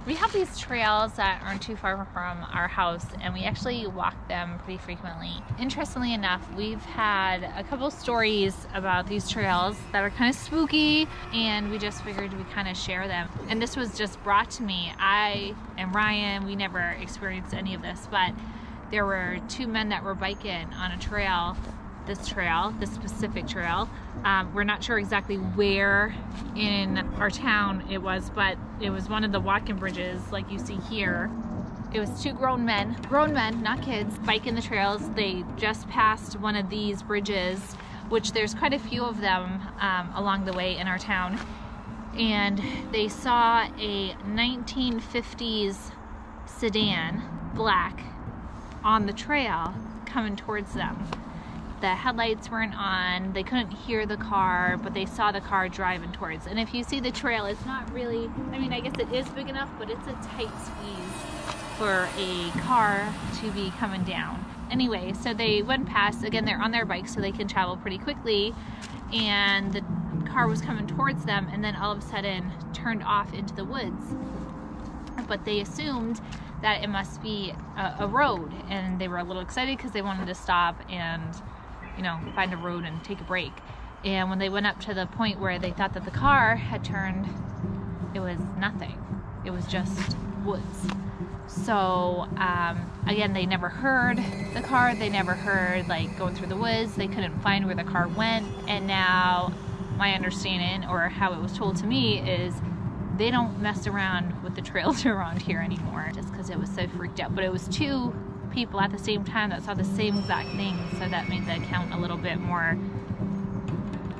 We have these trails that aren't too far from our house, and we actually walk them pretty frequently. Interestingly enough, we've had a couple stories about these trails that are kind of spooky, and we just figured we kind of share them. And this was just brought to me. I and Ryan, we never experienced any of this, but there were two men that were biking on a trail, this specific trail. We're not sure exactly where in our town it was, but it was one of the walking bridges like you see here. It was two grown men, not kids, biking the trails. They just passed one of these bridges, which there's quite a few of them along the way in our town. And they saw a 1950s sedan, black, on the trail coming towards them. The headlights weren't on, they couldn't hear the car, but they saw the car driving towards. And if you see the trail, it's not really, I mean, I guess it is big enough, but it's a tight squeeze for a car to be coming down. Anyway, so they went past, again, they're on their bikes so they can travel pretty quickly, and the car was coming towards them and then all of a sudden turned off into the woods. But they assumed that it must be a road, and they were a little excited because they wanted to stop and, you know, find a road and take a break. And when they went up to the point where they thought that the car had turned, it was nothing. It was just woods. So again, they never heard the car. They never heard like going through the woods. They couldn't find where the car went. And now my understanding, or how it was told to me, is they don't mess around with the trails around here anymore, just because it was so freaked out. But it was two people at the same time that saw the same exact thing, so that made the account a little bit more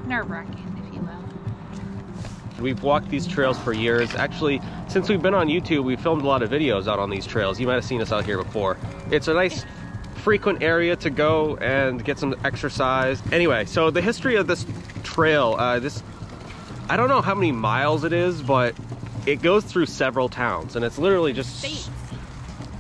nerve-wracking, if you will. We've walked these trails for years. Actually, since we've been on YouTube, we've filmed a lot of videos out on these trails. You might have seen us out here before. It's a nice frequent area to go and get some exercise. Anyway, so the history of this trail, I don't know how many miles it is, but it goes through several towns, and it's literally just states.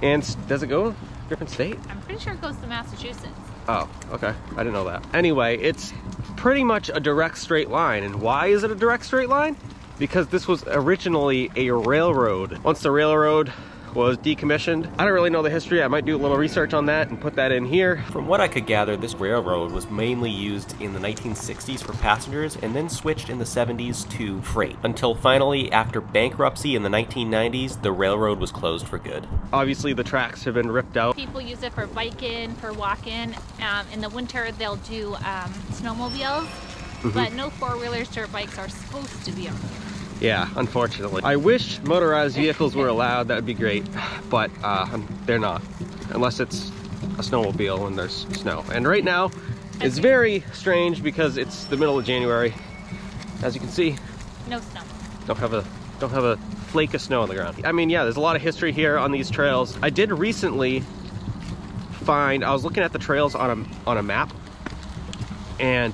And does it go different state? I'm pretty sure it goes to Massachusetts. Oh, okay. I didn't know that. Anyway, it's pretty much a direct straight line. And why is it a direct straight line? Because this was originally a railroad. Once the railroad was decommissioned, I don't really know the history. I might do a little research on that and put that in here. From what I could gather, this railroad was mainly used in the 1960s for passengers and then switched in the 70s to freight. Until finally, after bankruptcy in the 1990s, the railroad was closed for good. Obviously, the tracks have been ripped out. People use it for biking, for walking. In the winter, they'll do snowmobiles, but no four-wheelers, dirt bikes are supposed to be on there. Yeah, unfortunately. I wish motorized vehicles were allowed, that would be great, but they're not, unless it's a snowmobile and there's snow. And right now, it's very strange because it's the middle of January. As you can see, no snow. Don't have a flake of snow on the ground. I mean, yeah, there's a lot of history here on these trails. I did recently find, I was looking at the trails on a map, and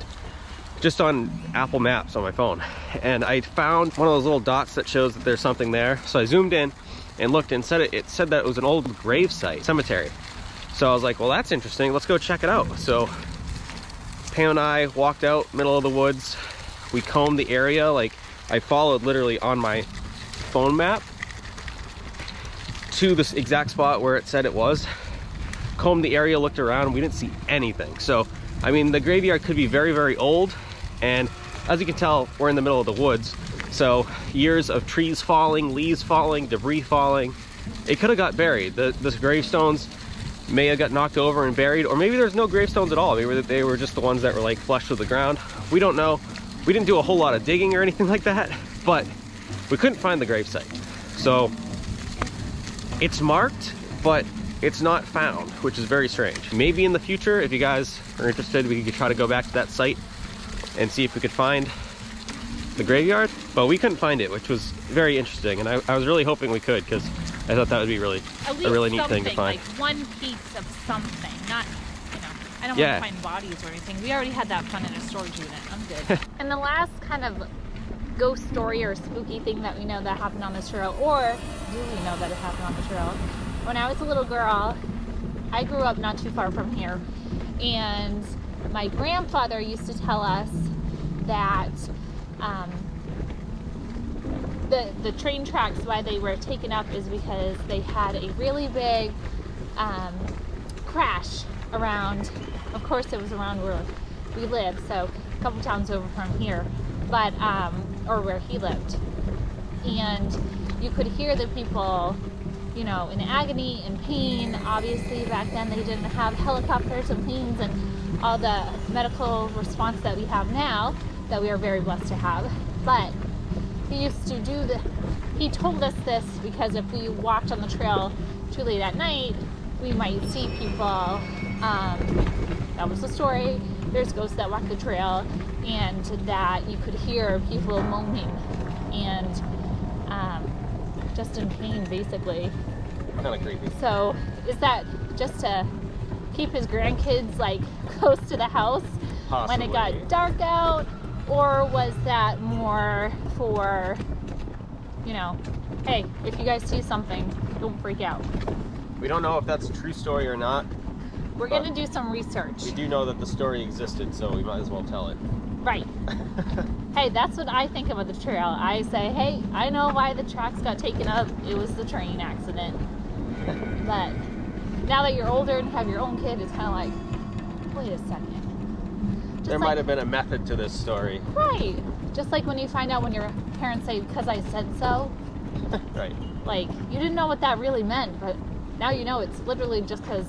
just on Apple Maps on my phone, and I found one of those little dots that shows that there's something there. So I zoomed in and looked, and it said that it was an old grave site, cemetery. So I was like, well, that's interesting, let's go check it out. So Pam and I walked out middle of the woods. We combed the area, like I followed literally on my phone map to this exact spot where it said it was. Combed the area, looked around, and we didn't see anything. So I mean, the graveyard could be very, very old, and as you can tell, we're in the middle of the woods. So years of trees falling, leaves falling, debris falling. It could have got buried. The gravestones may have got knocked over and buried, or maybe there's no gravestones at all. Maybe they were just the ones that were like flush with the ground. We don't know. We didn't do a whole lot of digging or anything like that, but we couldn't find the gravesite. So it's marked, but it's not found, which is very strange. Maybe in the future, if you guys are interested, we could try to go back to that site and see if we could find the graveyard, but we couldn't find it, which was very interesting, and I was really hoping we could, because I thought that would be a really neat thing to find. Like one piece of something, not, you know, I don't want to find bodies or anything. We already had that fun in a storage unit. I'm good. And the last kind of ghost story or spooky thing that we know that happened on this trail, or do we know that it happened on the trail? When I was a little girl, I grew up not too far from here, and my grandfather used to tell us that the train tracks, why they were taken up is because they had a really big crash around, of course it was around where we live, so a couple towns over from here, but or where he lived, and you could hear the people, you know, in agony and pain. Obviously back then they didn't have helicopters and planes and all the medical response that we have now, that we are very blessed to have. But he used to do he told us this because if we walked on the trail too late at night, we might see people, that was the story, there's ghosts that walk the trail, and that you could hear people moaning and just in pain, basically. Kind of creepy. So is that just to keep his grandkids like close to the house when it got dark out, or was that more for, you know, hey, if you guys see something, don't freak out? We don't know if that's a true story or not. We're gonna do some research. We do know that the story existed, so we might as well tell it. Right. Hey, that's what I think about the trail. I say, hey, I know why the tracks got taken up. It was the train accident. But now that you're older and have your own kid, it's kind of like, wait a second. There might have been a method to this story. Right. Just like when you find out when your parents say, because I said so. Right. Like, you didn't know what that really meant, but now you know it's literally just because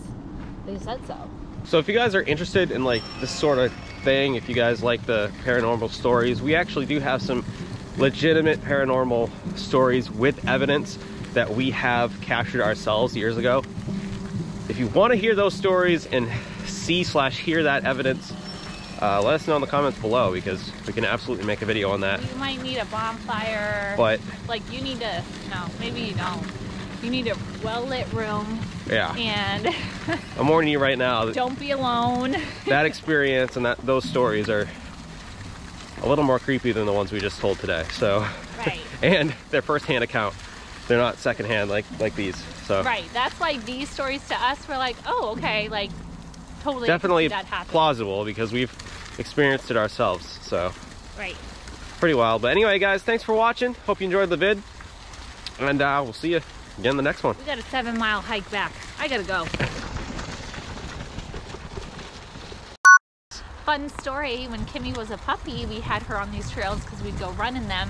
they said so. So if you guys are interested in like this sort of thing, if you guys like the paranormal stories, we actually do have some legitimate paranormal stories with evidence that we have captured ourselves years ago. If you want to hear those stories and see/hear that evidence, let us know in the comments below, because we can absolutely make a video on that. You might need a bonfire, but like you need to, no, maybe you don't. You need a well-lit room. Yeah. And I'm warning you right now. Don't be alone. That experience and those stories are a little more creepy than the ones we just told today. So, right. And they're first-hand account. They're not second-hand like these. So. Right. That's why these stories to us were like, oh, okay, like totally. Definitely that plausible because we've experienced it ourselves. So. Right. Pretty wild. But anyway, guys, thanks for watching. Hope you enjoyed the vid, and we'll see you again the next one. We got a 7-mile hike back. I gotta go. Fun story, when Kimmy was a puppy, we had her on these trails because we'd go run in them,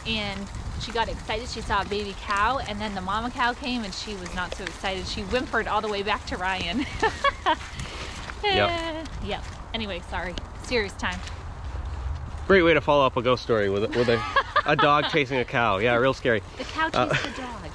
and she got excited. She saw a baby cow, and then the mama cow came and she was not so excited. She whimpered all the way back to Ryan. Yep. Yep. Anyway, sorry. Serious time. Great way to follow up a ghost story with a dog chasing a cow. Yeah, real scary. The cow chased the dog.